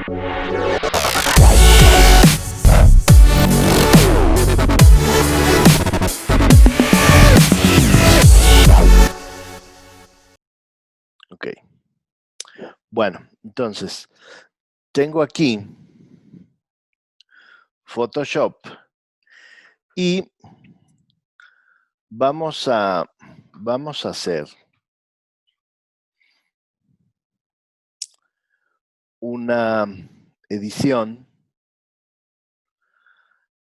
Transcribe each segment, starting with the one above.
Ok. Bueno, entonces, tengo aquí Photoshop y vamos a hacer una edición.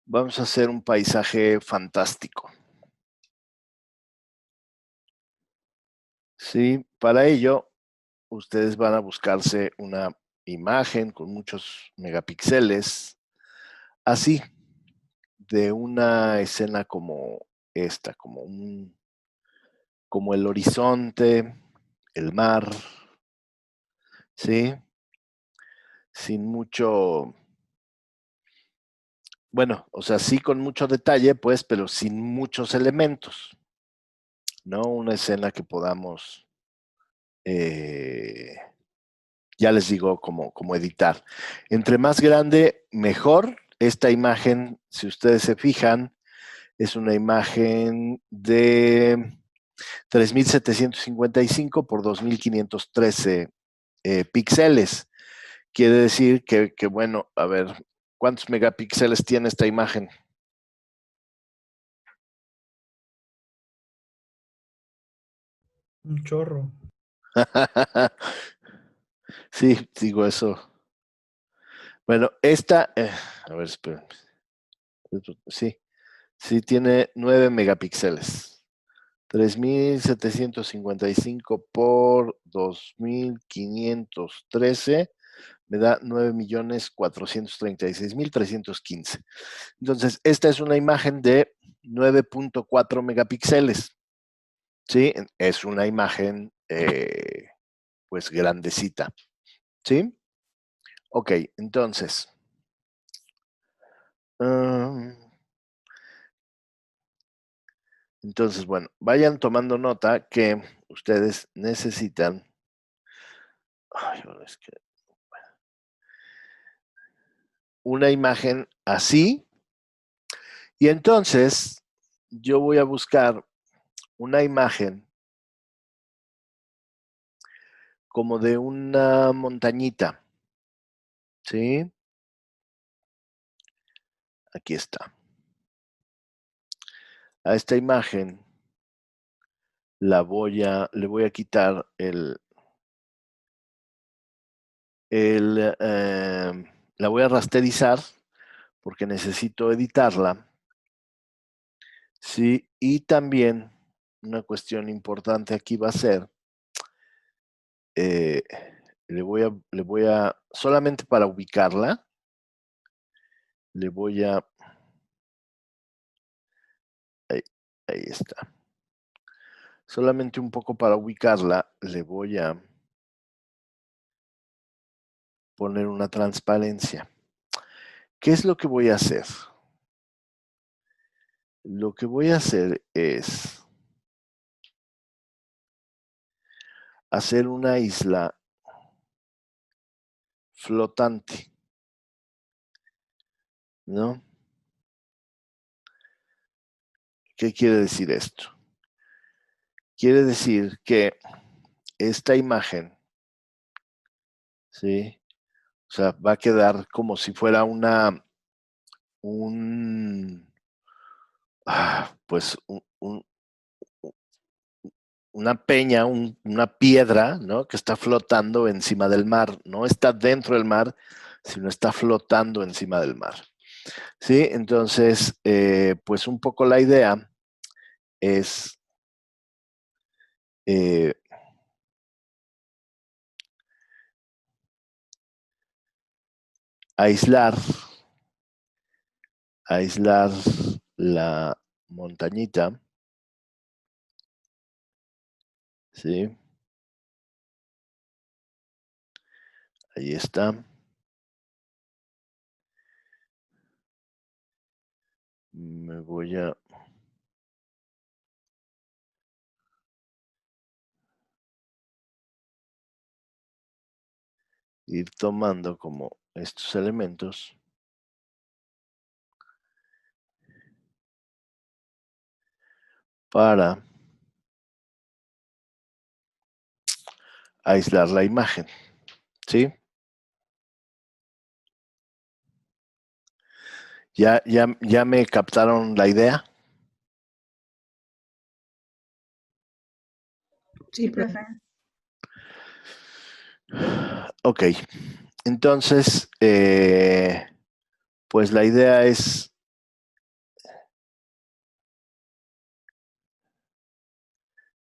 Vamos a hacer un paisaje fantástico. Sí, para ello, ustedes van a buscarse una imagen con muchos megapíxeles, así, de una escena como esta, como el horizonte, el mar, ¿sí? Sin mucho, bueno, o sea, sí con mucho detalle, pues, pero sin muchos elementos, ¿no? Una escena que podamos, ya les digo, como editar. Entre más grande, mejor. Esta imagen, si ustedes se fijan, es una imagen de 3755 por 2513 píxeles. Quiere decir que, bueno, a ver, ¿cuántos megapíxeles tiene esta imagen? Un chorro. Sí, digo eso. Bueno, esta, a ver, espera. Sí, sí tiene 9 megapíxeles. 3755 por 2513 me da 9.436.315. Entonces, esta es una imagen de 9.4 megapíxeles. ¿Sí? Es una imagen, pues, grandecita. ¿Sí? Ok, entonces. Entonces, bueno, vayan tomando nota que ustedes necesitan. Ay, es que una imagen así. Y entonces yo voy a buscar una imagen como de una montañita. ¿Sí? Aquí está. A esta imagen le voy a quitar la voy a rasterizar porque necesito editarla. Sí, y también una cuestión importante aquí va a ser, eh, le voy a, solamente para ubicarla, le voy a, ahí, ahí está. Solamente un poco para ubicarla, le voy a poner una transparencia. ¿Qué es lo que voy a hacer? Lo que voy a hacer es hacer una isla flotante, ¿no? ¿Qué quiere decir esto? Quiere decir que esta imagen, ¿sí? O sea, va a quedar como si fuera pues una peña, una piedra, ¿no? Que está flotando encima del mar. No está dentro del mar, sino está flotando encima del mar. ¿Sí? Entonces, pues un poco la idea es aislar la montañita, ¿sí? Ahí está. Me voy a ir tomando como estos elementos para aislar la imagen, ¿sí? ¿Ya me captaron la idea? Sí, profe. Ok, entonces, pues la idea es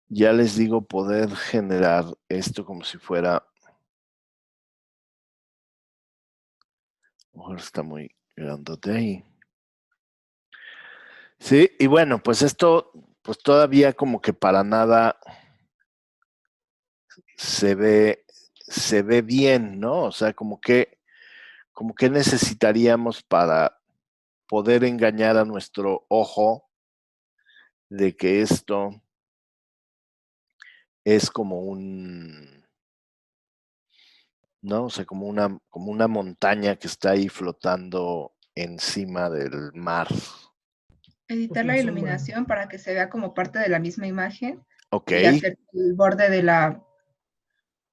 ya les digo, poder generar esto como si fuera, a lo mejor está muy grandote ahí. Sí, y bueno, pues esto, pues todavía como que para nada se ve bien, ¿no? O sea, como que necesitaríamos para poder engañar a nuestro ojo de que esto es como ¿no? O sea, como una montaña que está ahí flotando encima del mar. Editar la iluminación para que se vea como parte de la misma imagen Ok, y hacer que el borde de la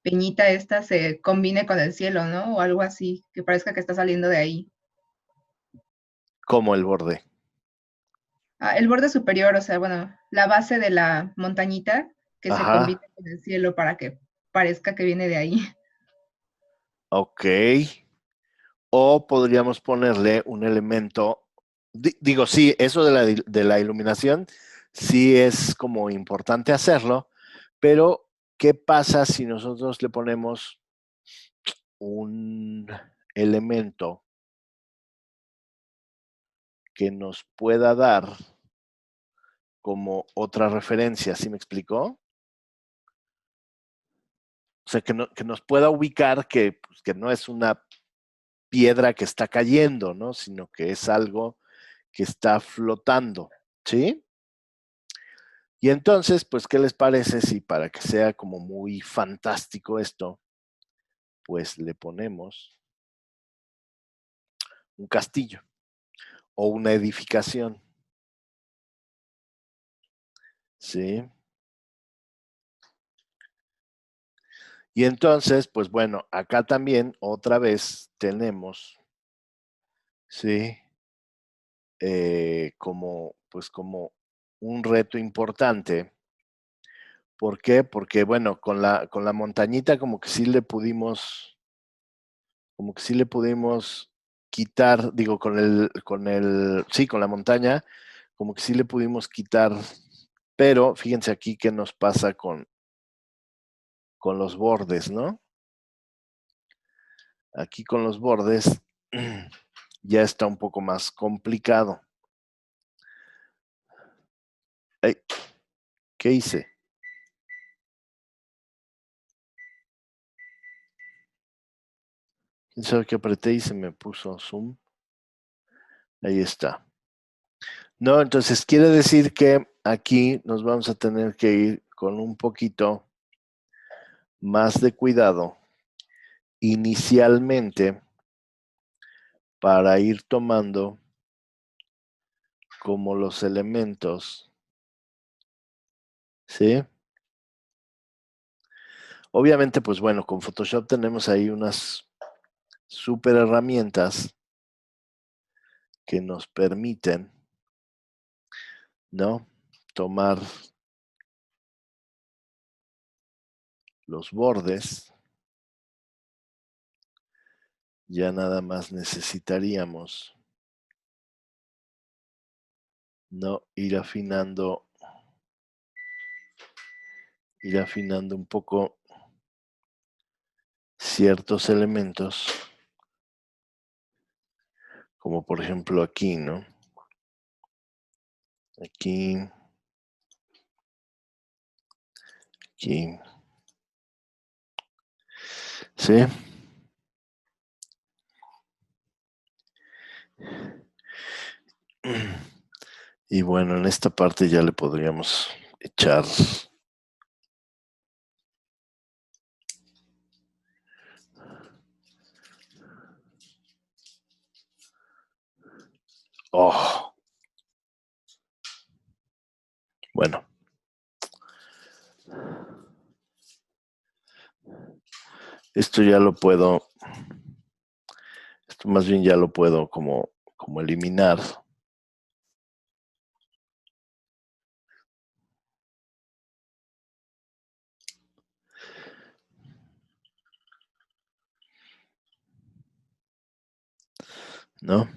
peñita esta se combine con el cielo, ¿no? O algo así, que parezca que está saliendo de ahí. como el borde. El borde superior, o sea, bueno, la base de la montañita que se combine Ajá, con el cielo para que parezca que viene de ahí. ok. O podríamos ponerle un elemento, digo, sí, eso de la iluminación, sí es como importante hacerlo, pero ¿qué pasa si nosotros le ponemos un elemento que nos pueda dar como otra referencia? ¿Sí me explicó? O sea, que nos pueda ubicar pues, que no es una piedra que está cayendo, ¿no? Sino que es algo que está flotando, ¿sí? Y entonces, pues, ¿qué les parece si para que sea como muy fantástico esto, pues le ponemos un castillo o una edificación, ¿sí? Y entonces, pues bueno, acá también otra vez tenemos, ¿sí? Pues como un reto importante. ¿Por qué? Porque, bueno, con la montañita como que sí le pudimos quitar, digo, sí, con la montaña, como que sí le pudimos quitar, pero fíjense aquí qué nos pasa con los bordes, ¿no? Aquí con los bordes ya está un poco más complicado. Ay, ¿qué hice? ¿Quién sabe qué apreté y se me puso zoom? Ahí está. No, entonces quiere decir que aquí nos vamos a tener que ir con un poquito más de cuidado inicialmente para ir tomando como los elementos, ¿sí? Obviamente, pues bueno, con Photoshop tenemos ahí unas super herramientas que nos permiten, ¿no? Tomar los bordes. Ya nada más necesitaríamos, ¿no? Ir afinando un poco ciertos elementos, como por ejemplo aquí, ¿no? Aquí, aquí, ¿sí? Y bueno, en esta parte ya le podríamos echar Oh. Bueno. Esto ya lo puedo, esto más bien ya lo puedo como eliminar. ¿No?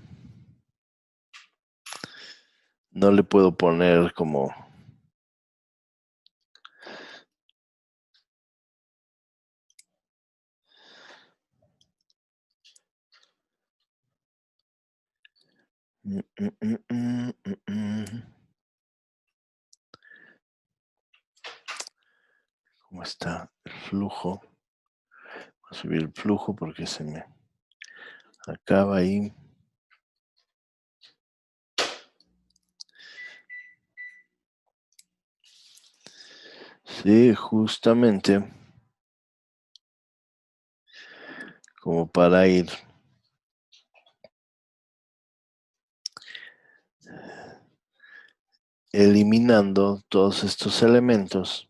No le puedo poner como... ¿Cómo está el flujo? Voy a subir el flujo porque se me acaba ahí. Sí, justamente como para ir eliminando todos estos elementos.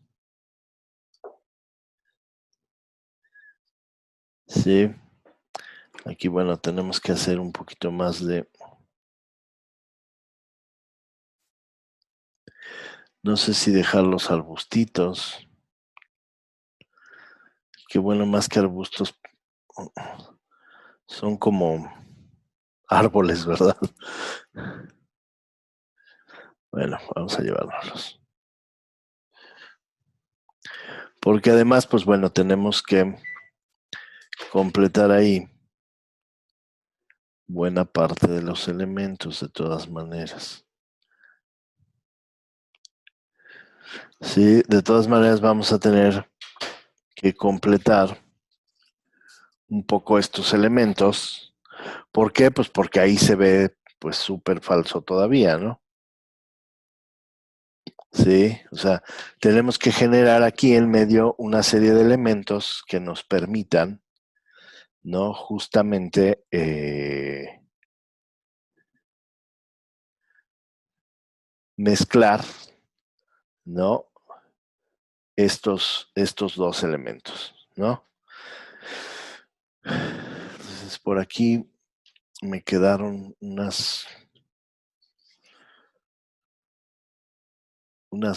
Sí. Aquí, bueno, tenemos que hacer un poquito más de... No sé si dejar los arbustitos. Que bueno, más que arbustos, son como árboles, ¿verdad? Bueno, vamos a llevárnoslos. Porque además, pues bueno, tenemos que completar ahí buena parte de los elementos de todas maneras. Sí, de todas maneras vamos a tener que completar un poco estos elementos. ¿Por qué? Pues porque ahí se ve pues súper falso todavía, ¿no? Sí, o sea, tenemos que generar aquí en medio una serie de elementos que nos permitan, ¿no? Justamente mezclar, ¿no? Estos dos elementos, ¿no? Entonces, por aquí me quedaron unas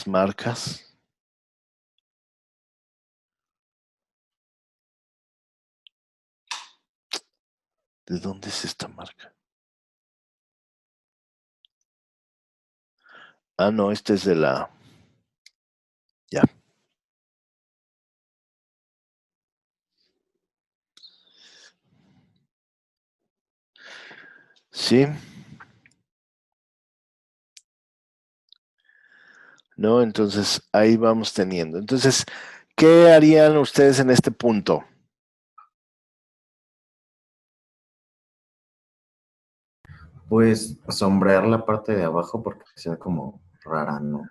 marcas. ¿De dónde es esta marca? Ah, no, esta es de la... Ya. Sí. ¿No? Entonces, ahí vamos teniendo. Entonces, ¿qué harían ustedes en este punto? Pues sombrear la parte de abajo porque sea como rara, ¿no?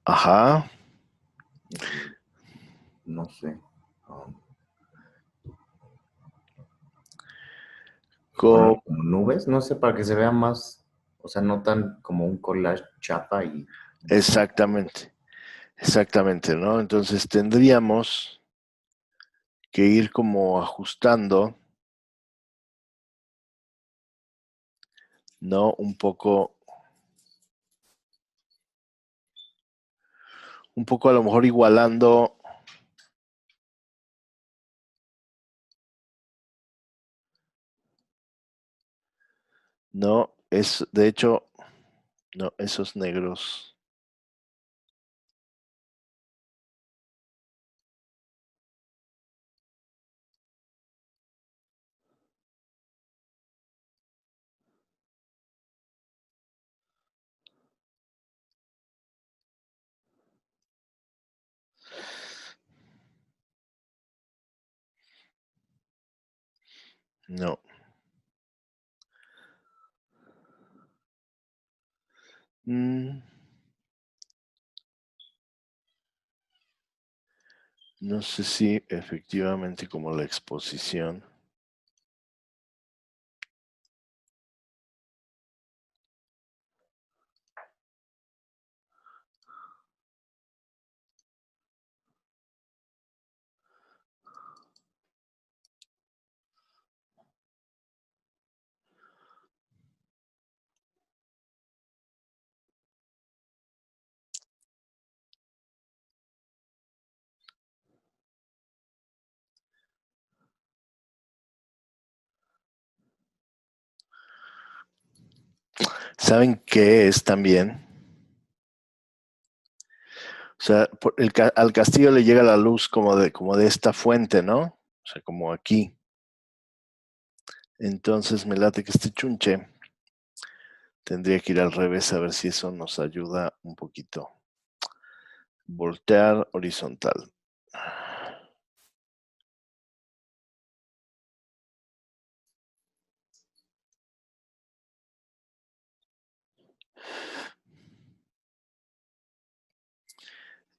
Ajá. No sé. um, Co- Poner como nubes, no sé, para que se vea más, o sea, no tan como un collage chapa y ya. Exactamente, exactamente, ¿no? Entonces tendríamos que ir como ajustando, ¿no? Un poco a lo mejor igualando, ¿no? Es, de hecho, no, esos negros, no. Mm, no sé si efectivamente como la exposición. ¿Saben qué es también? O sea, al castillo le llega la luz como de esta fuente, ¿no? O sea, como aquí. Entonces me late que este chunche tendría que ir al revés a ver si eso nos ayuda un poquito. Voltear horizontal.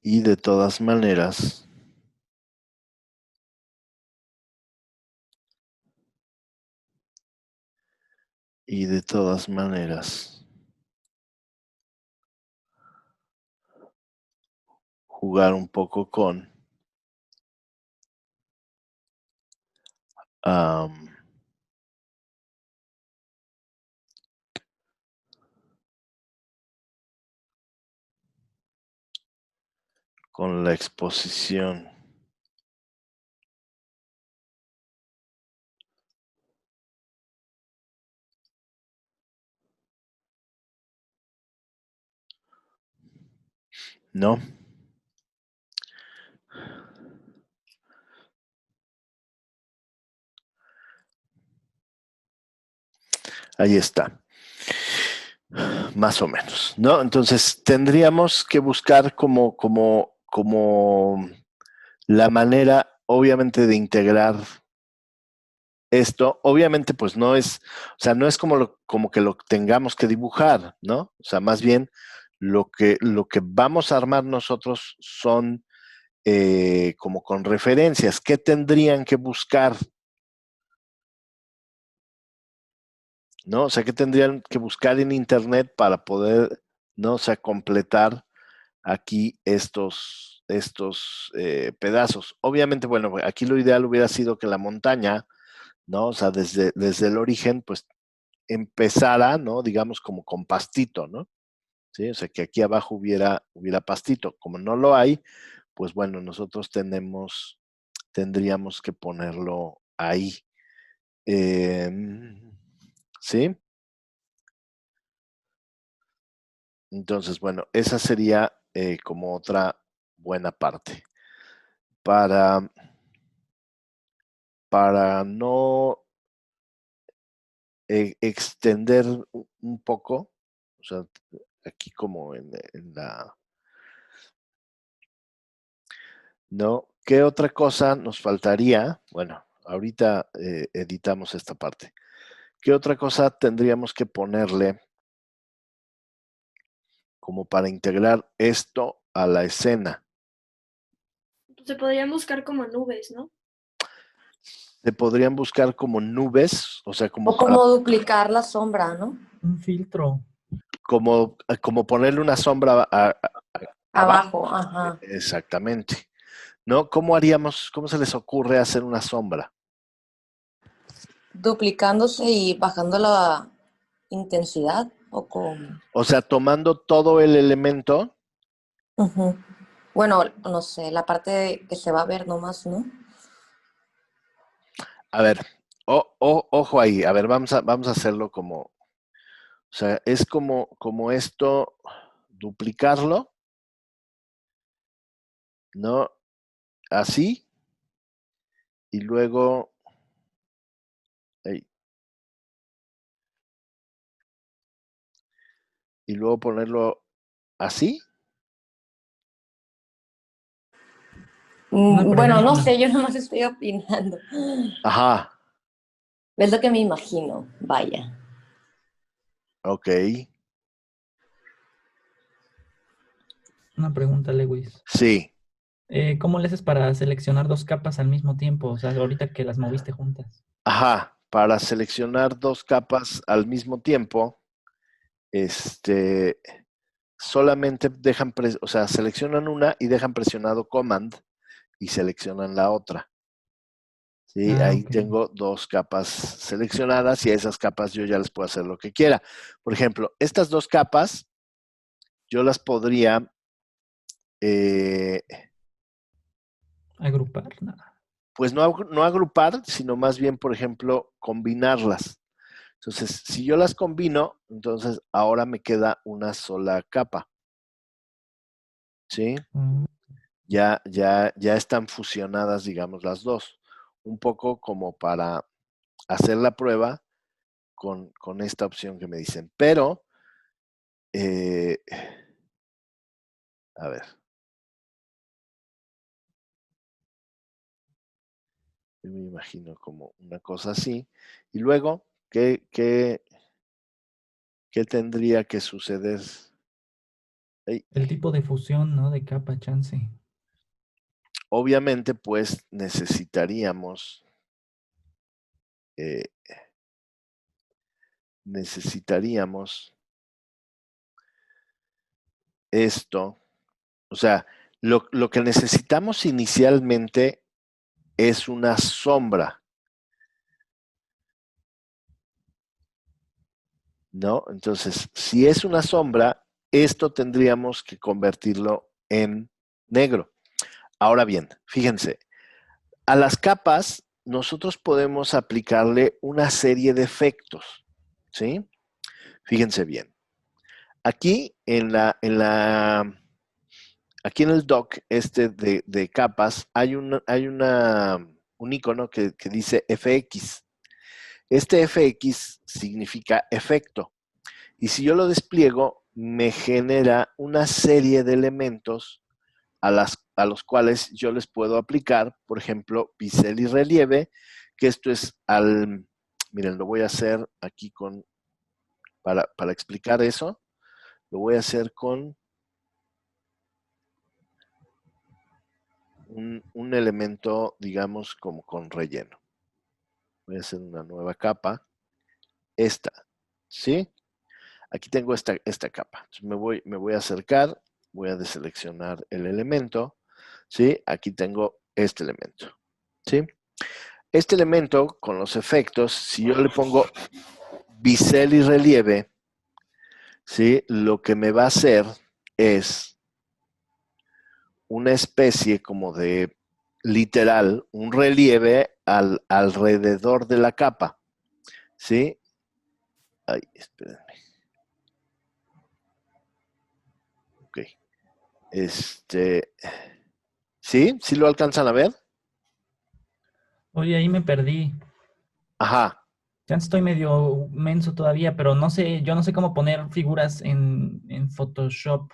Y de todas maneras, jugar un poco con la exposición. ¿No? Ahí está. Más o menos, ¿no? Entonces tendríamos que buscar como la manera, obviamente, de integrar esto. Obviamente, pues no es, o sea, no es como que lo tengamos que dibujar, ¿no? O sea, más bien lo que vamos a armar nosotros son como con referencias. ¿Qué tendrían que buscar? ¿No? O sea, ¿qué tendrían que buscar en internet para poder, ¿no? O sea, completar aquí estos pedazos? Obviamente, bueno, aquí lo ideal hubiera sido que la montaña, ¿no? O sea, desde el origen, pues empezara, ¿no? Digamos como con pastito, ¿no? ¿Sí? O sea, que aquí abajo hubiera pastito. Como no lo hay, pues bueno, nosotros tendríamos que ponerlo ahí. ¿Sí? Entonces, bueno, esa sería como otra buena parte. Para no extender un poco, o sea, aquí como en la... ¿No? ¿Qué otra cosa nos faltaría? Bueno, ahorita editamos esta parte. ¿Qué otra cosa tendríamos que ponerle como para integrar esto a la escena? Se podrían buscar como nubes, ¿no? Se podrían buscar como nubes, o sea, como O como duplicar la sombra, ¿no? Un filtro. como ponerle una sombra Abajo, ajá. Exactamente. ¿No? ¿Cómo se les ocurre hacer una sombra? Duplicándose y bajando la intensidad o con... O sea, tomando todo el elemento. Ujú. Bueno, no sé, la parte que se va a ver nomás, ¿no? A ver, ojo ahí, a ver, vamos a hacerlo como, o sea, es como esto, duplicarlo, ¿no? Así, y luego, ahí, y luego ponerlo así. Bueno, no sé, yo nomás estoy opinando. Ajá, Es lo que me imagino, vaya. ok, Una pregunta, Lewis. sí. ¿Cómo le haces para seleccionar dos capas al mismo tiempo? O sea, ahorita que las moviste juntas. Ajá, para seleccionar dos capas al mismo tiempo, solamente o sea, seleccionan una y dejan presionado Command y seleccionan la otra. ¿Sí? Ah, Ahí ok. tengo dos capas seleccionadas y a esas capas yo ya les puedo hacer lo que quiera. Por ejemplo, estas dos capas yo las podría Agrupar, nada. pues no agrupar, sino más bien, por ejemplo, combinarlas. Entonces, si yo las combino, entonces ahora me queda una sola capa. ¿Sí? Mm, Ya están fusionadas, digamos, las dos. Un poco como para hacer la prueba con esta opción que me dicen. Pero, a ver. Yo me imagino como una cosa así. Y luego, ¿qué tendría que suceder? Ey, El tipo de fusión, ¿no? De capa, chance. obviamente, pues necesitaríamos eh, esto. O sea, lo que necesitamos inicialmente es una sombra, ¿no? Entonces, si es una sombra, esto tendríamos que convertirlo en negro. Ahora bien, fíjense, a las capas nosotros podemos aplicarle una serie de efectos, ¿sí? Fíjense bien. Aquí aquí en el dock de capas hay un icono que dice FX. Este FX significa efecto. Y si yo lo despliego, me genera una serie de elementos a los cuales yo les puedo aplicar, por ejemplo, bisel y relieve, que esto es miren, lo voy a hacer aquí para explicar eso, lo voy a hacer con un elemento, digamos, como con relleno. Voy a hacer una nueva capa, esta, ¿sí? Aquí tengo esta capa. Entonces me voy a acercar, voy a deseleccionar el elemento, ¿sí? Aquí tengo este elemento, ¿sí? Este elemento, con los efectos, si yo le pongo bisel y relieve, ¿sí? Lo que me va a hacer es una especie como de, literal, un relieve alrededor de la capa, ¿sí? Ay, espérenme. Ok. ¿Sí? ¿Sí lo alcanzan a ver? Oye, ahí me perdí. Ajá. Ya estoy medio menso todavía, pero no sé, yo no sé cómo poner figuras en Photoshop.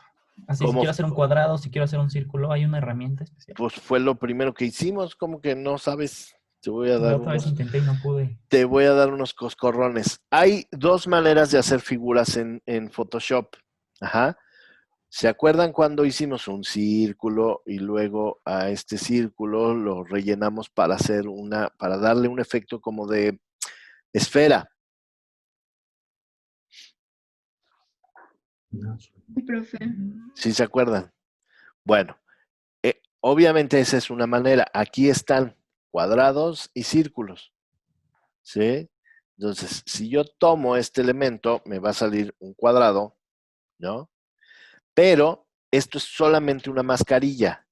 Así, si Como, quiero hacer un cuadrado, si quiero hacer un círculo, hay una herramienta especial. pues fue lo primero que hicimos, como que no sabes, La otra vez intenté y no pude. te voy a dar unos coscorrones. Hay dos maneras de hacer figuras en Photoshop. Ajá. ¿Se acuerdan cuando hicimos un círculo y luego a este círculo lo rellenamos para darle un efecto como de esfera? Sí, profe. ¿Sí se acuerdan? Bueno, obviamente esa es una manera. Aquí están cuadrados y círculos, ¿sí? Entonces, si yo tomo este elemento, me va a salir un cuadrado, ¿no? Pero esto es solamente una mascarilla,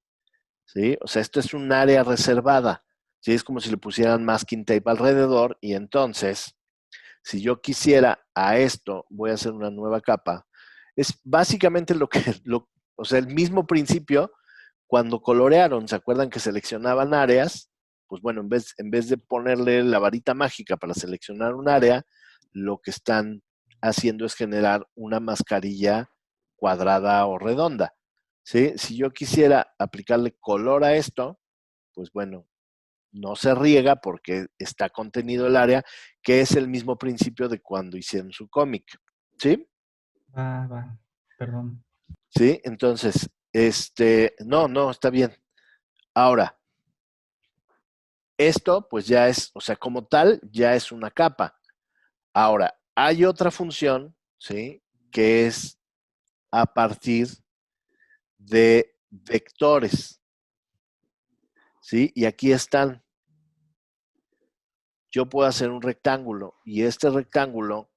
¿sí? O sea, esto es un área reservada, ¿sí? Es como si le pusieran masking tape alrededor y entonces, si yo quisiera a esto, voy a hacer una nueva capa. Es básicamente o sea, el mismo principio cuando colorearon, ¿se acuerdan que seleccionaban áreas? Pues bueno, en vez de ponerle la varita mágica para seleccionar un área, lo que están haciendo es generar una mascarilla cuadrada o redonda. ¿Sí? Si yo quisiera aplicarle color a esto, pues bueno, no se riega porque está contenido el área, que es el mismo principio de cuando hicieron su cómic. ¿Sí? Va, perdón. ¿Sí? Entonces, no, está bien. Ahora, esto pues ya es, o sea, como tal, ya es una capa. Ahora, hay otra función, ¿sí? Que es a partir de vectores, ¿sí? Y aquí están. Yo puedo hacer un rectángulo y este rectángulo,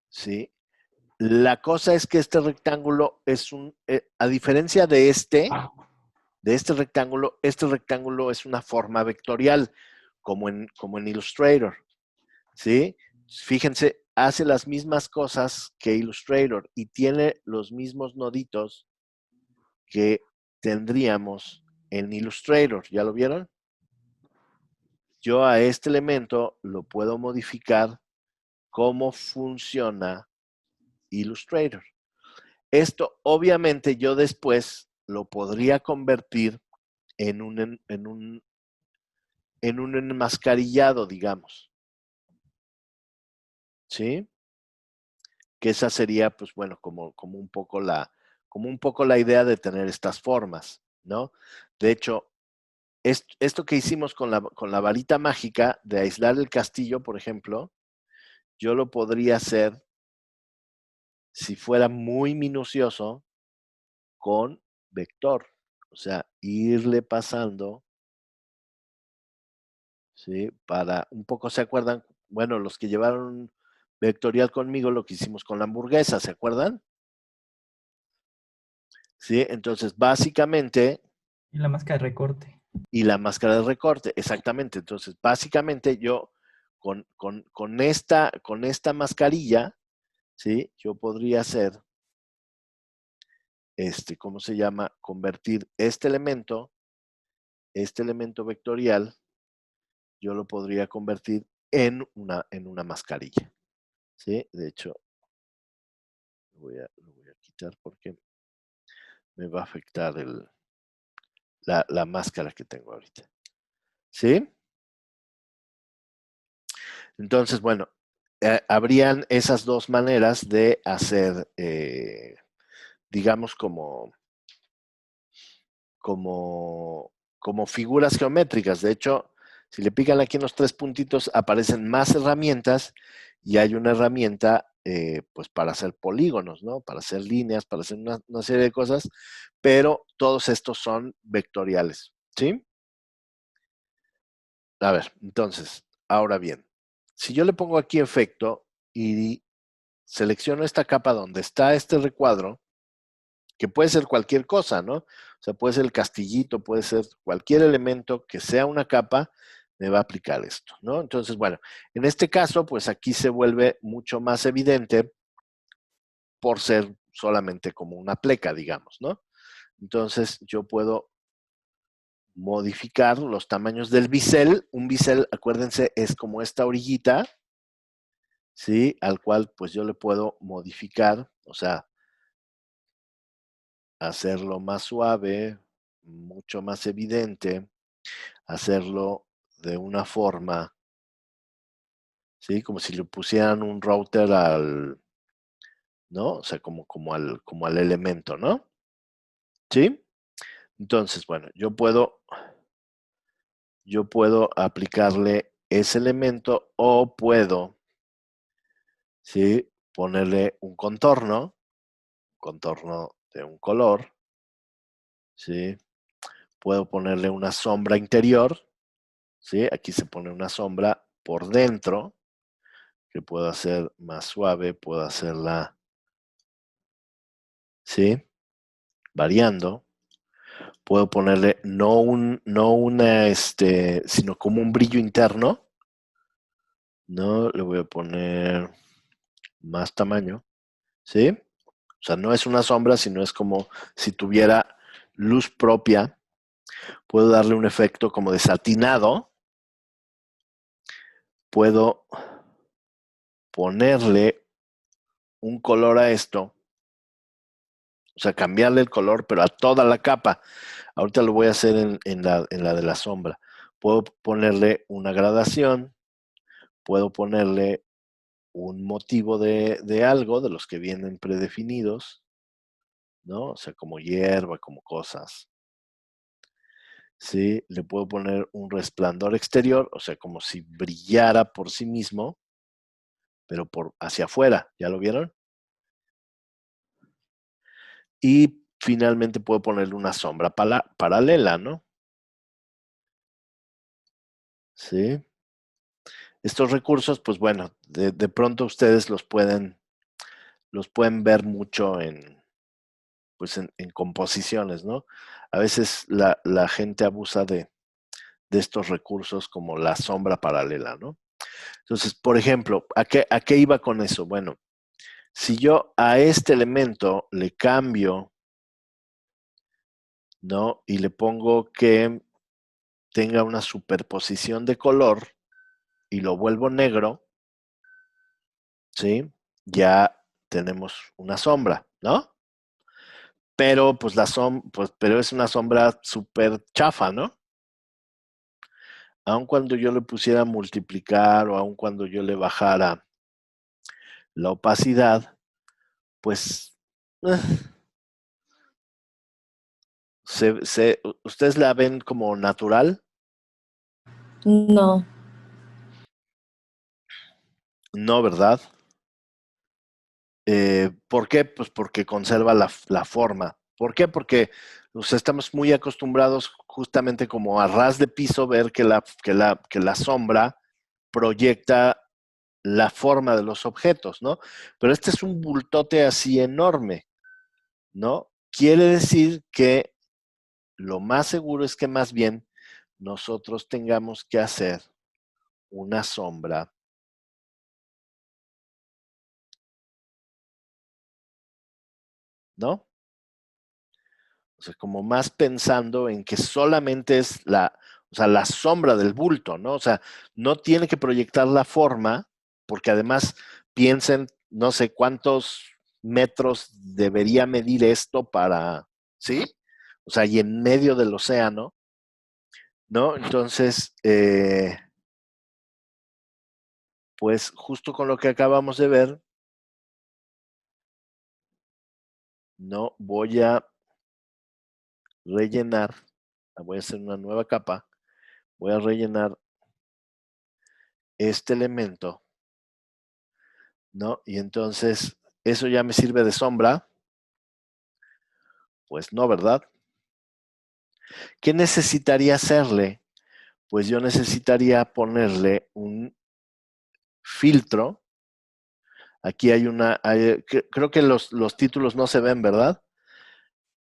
¿sí? La cosa es que este rectángulo es a diferencia de este rectángulo es una forma vectorial. como en Illustrator, ¿sí? Fíjense, hace las mismas cosas que Illustrator y tiene los mismos noditos que tendríamos en Illustrator. ¿Ya lo vieron? Yo a este elemento lo puedo modificar cómo funciona Illustrator. Esto obviamente yo después lo podría convertir en un enmascarillado, digamos. ¿Sí? Que esa sería, pues bueno, como un poco la idea de tener estas formas, ¿no? De hecho, esto que hicimos con la varita mágica de aislar el castillo, por ejemplo, yo lo podría hacer si fuera muy minucioso con vector. O sea, irle pasando, ¿sí? Para un poco, ¿se acuerdan? Bueno, los que llevaron vectorial conmigo, lo que hicimos con la hamburguesa, ¿se acuerdan? ¿Sí? Entonces, básicamente, Y la máscara de recorte. y la máscara de recorte, exactamente. Entonces, básicamente yo con esta mascarilla, ¿sí? Yo podría hacer, ¿cómo se llama? Convertir este elemento vectorial, yo lo podría convertir en una mascarilla, ¿sí? De hecho, lo voy a quitar porque me va a afectar la máscara que tengo ahorita, ¿sí? Entonces, bueno, habrían esas dos maneras de hacer, digamos, como figuras geométricas. De hecho, si le pican aquí en los tres puntitos, aparecen más herramientas y hay una herramienta pues para hacer polígonos, ¿no? Para hacer líneas, para hacer una serie de cosas, pero todos estos son vectoriales, ¿sí? A ver, entonces, ahora bien, si yo le pongo aquí efecto y selecciono esta capa donde está este recuadro, que puede ser cualquier cosa, ¿no? O sea, puede ser el castillito, puede ser cualquier elemento que sea una capa, me va a aplicar esto, ¿no? Entonces, bueno, en este caso, pues aquí se vuelve mucho más evidente por ser solamente como una pleca, digamos, ¿no? Entonces, yo puedo modificar los tamaños del bisel. Un bisel, acuérdense, es como esta orillita, ¿sí? Al cual, pues yo le puedo modificar, o sea, hacerlo más suave, mucho más evidente, hacerlo de una forma, ¿sí? Como si le pusieran un router ¿no? O sea, como al elemento, ¿no? ¿Sí? Entonces, bueno, yo puedo aplicarle ese elemento o puedo, ¿sí? Ponerle un contorno de un color, ¿sí? Puedo ponerle una sombra interior, ¿sí? Aquí se pone una sombra por dentro, que puedo hacer más suave, puedo hacerla, ¿sí? Variando. Puedo ponerle sino como un brillo interno. No, le voy a poner más tamaño, ¿sí? O sea, no es una sombra, sino es como si tuviera luz propia. Puedo darle un efecto como de satinado. Puedo ponerle un color a esto. O sea, cambiarle el color, pero a toda la capa. Ahorita lo voy a hacer en la de la sombra. Puedo ponerle una gradación. Puedo ponerle un motivo de algo, de los que vienen predefinidos, ¿no? O sea, como hierba, como cosas. Sí, le puedo poner un resplandor exterior, o sea, como si brillara por sí mismo, pero hacia afuera, ¿ya lo vieron? Y finalmente puedo ponerle una sombra paralela, ¿no? Sí. Estos recursos, pues bueno, de pronto ustedes los pueden ver mucho pues en composiciones, ¿no? A veces la gente abusa de de estos recursos como la sombra paralela, ¿no? Entonces, por ejemplo, ¿a qué iba con eso? Bueno, si yo a este elemento le cambio, ¿no? Y le pongo que tenga una superposición de color y lo vuelvo negro, ¿sí? Ya tenemos una sombra, ¿no? Pero pues pero es una sombra súper chafa, ¿no? Aun cuando yo le pusiera multiplicar o aun cuando yo le bajara la opacidad, pues ¿ustedes la ven como natural? No. No, ¿verdad? ¿Por qué? Pues porque conserva la forma. ¿Por qué? Porque estamos muy acostumbrados justamente como a ras de piso ver que la sombra proyecta la forma de los objetos, ¿no? Pero este es un bultote así enorme, ¿no? Quiere decir que lo más seguro es que más bien nosotros tengamos que hacer una sombra, ¿no? O sea, como más pensando en que solamente es la sombra del bulto, ¿no? O sea, no tiene que proyectar la forma, porque además piensen, no sé cuántos metros debería medir esto para, ¿sí? O sea, y en medio del océano, ¿no? Entonces, pues justo con lo que acabamos de ver, no voy a rellenar, voy a hacer una nueva capa, voy a rellenar este elemento, ¿no? Y entonces, ¿eso ya me sirve de sombra? Pues no, ¿verdad? ¿Qué necesitaría hacerle? Pues yo necesitaría ponerle un filtro. Aquí hay creo que los títulos no se ven, ¿verdad?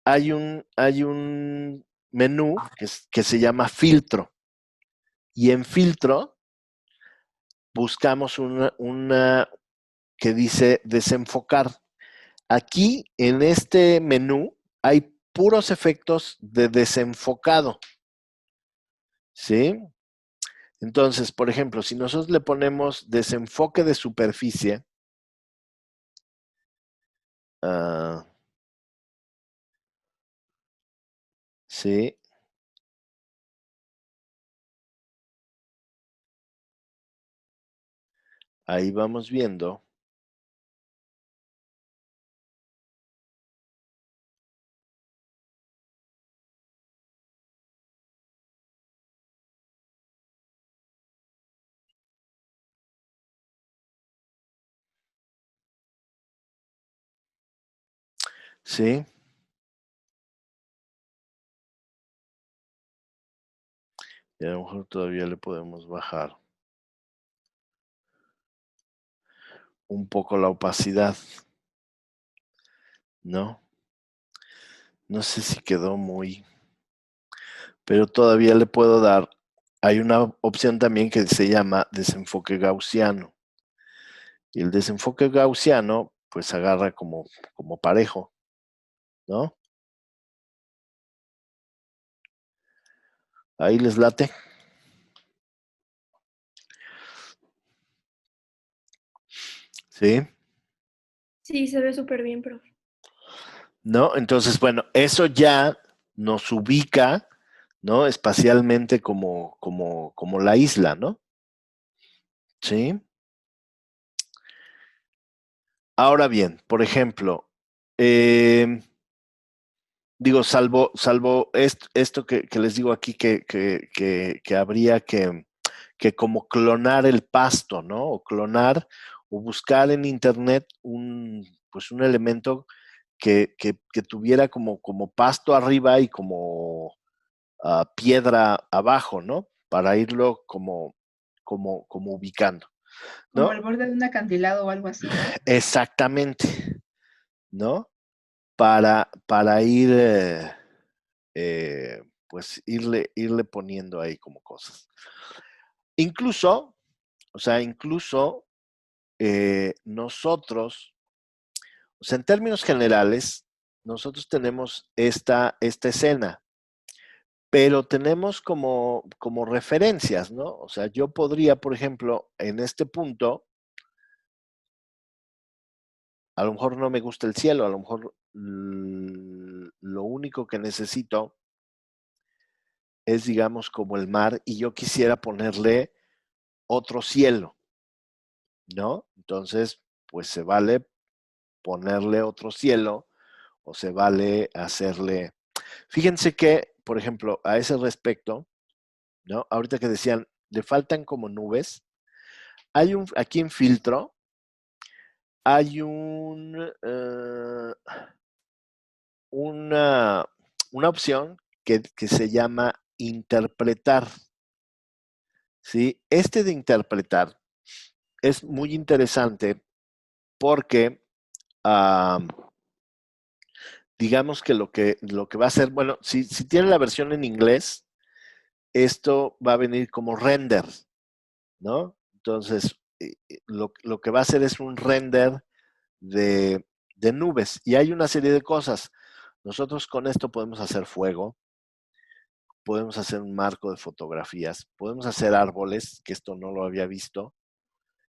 Hay un menú que se llama filtro. Y en filtro buscamos una que dice desenfocar. Aquí en este menú hay puros efectos de desenfocado, ¿sí? Entonces, por ejemplo, si nosotros le ponemos desenfoque de superficie, ¿sí? Ahí vamos viendo. ¿Sí? Y a lo mejor todavía le podemos bajar un poco la opacidad, ¿no? No sé si quedó muy, pero todavía le puedo dar. Hay una opción también que se llama desenfoque gaussiano. Y el desenfoque gaussiano, pues agarra como parejo, ¿no? Ahí les late. ¿Sí? Sí, se ve súper bien, profe. ¿No? Entonces, bueno, eso ya nos ubica, ¿no? Espacialmente como la isla, ¿no? Sí. Ahora bien, por ejemplo, digo, salvo esto que les digo aquí, que habría que como clonar el pasto, ¿no? O clonar o buscar en internet pues un elemento que tuviera como pasto arriba y como piedra abajo, ¿no? Para irlo como ubicando, Como ¿no? el borde de un acantilado o algo así, ¿no? Exactamente, ¿no? Para ir pues irle poniendo ahí como cosas. Incluso, o sea, nosotros, o sea, en términos generales, nosotros tenemos esta escena, pero tenemos como referencias, ¿no? O sea, yo podría, por ejemplo, en este punto, a lo mejor no me gusta el cielo, a lo mejor lo único que necesito es, digamos, como el mar, y yo quisiera ponerle otro cielo, ¿no? Entonces, pues se vale ponerle otro cielo o se vale hacerle... Fíjense que, por ejemplo, a ese respecto, ¿no? Ahorita que decían, le faltan como nubes, aquí en filtro, hay una opción que se llama interpretar, ¿sí? Este de interpretar es muy interesante porque digamos que lo que va a hacer, bueno, si tiene la versión en inglés, esto va a venir como render, ¿no? Entonces, lo que va a hacer es un render de nubes. Y hay una serie de cosas. Nosotros con esto podemos hacer fuego, podemos hacer un marco de fotografías, podemos hacer árboles, que esto no lo había visto,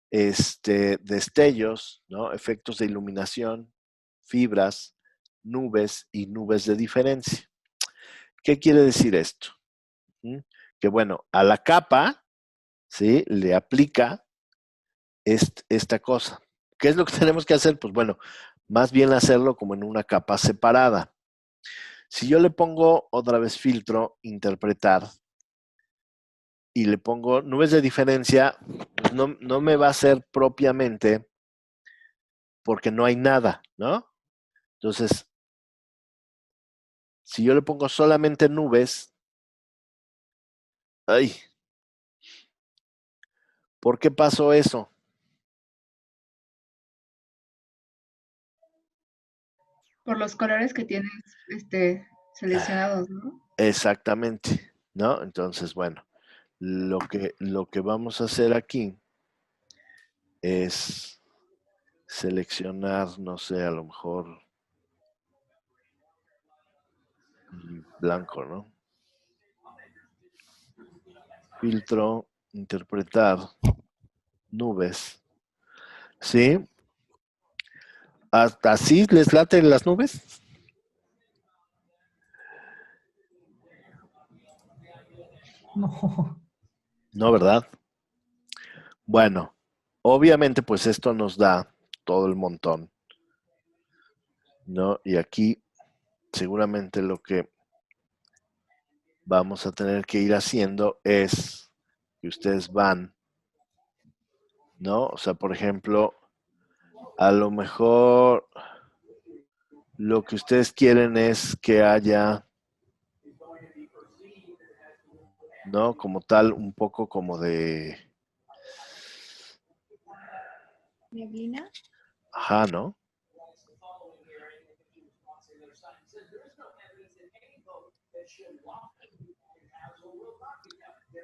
destellos, ¿no? Efectos de iluminación, fibras, nubes y nubes de diferencia. ¿Qué quiere decir esto? Que bueno, a la capa, ¿sí? Le aplica esta cosa. ¿Qué es lo que tenemos que hacer? Pues bueno, más bien hacerlo como en una capa separada. Si yo le pongo otra vez filtro, interpretar, y le pongo nubes de diferencia, pues no me va a hacer propiamente porque no hay nada, ¿no? Entonces, si yo le pongo solamente nubes, ¡ay! ¿Por qué pasó eso? Por los colores que tienes seleccionados, ¿no? Exactamente, ¿no? Entonces, bueno, lo que vamos a hacer aquí es seleccionar, no sé, a lo mejor blanco, ¿no? Filtro, interpretar, nubes, ¿sí? ¿Hasta así les laten las nubes? No. No, ¿verdad? Bueno, obviamente pues esto nos da todo el montón, ¿no? Y aquí seguramente lo que vamos a tener que ir haciendo es que ustedes van, ¿no? O sea, por ejemplo, a lo mejor lo que ustedes quieren es que haya, ¿no? Como tal, un poco como de... Neblina. Ajá, ¿no?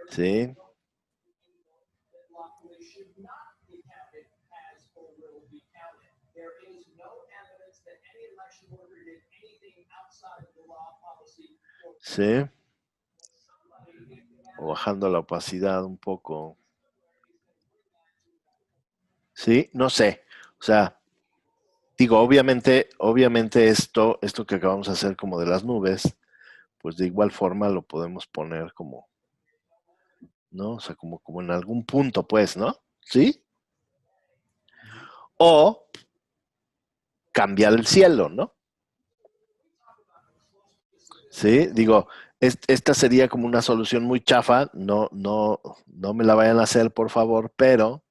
Sí. Sí. O bajando la opacidad un poco. Sí, no sé. O sea, digo, obviamente esto que acabamos de hacer como de las nubes, pues de igual forma lo podemos poner como, ¿no? O sea, como en algún punto, pues, ¿no? ¿Sí? O cambiar el cielo, ¿no? Sí, digo, esta sería como una solución muy chafa, no me la vayan a hacer, por favor, pero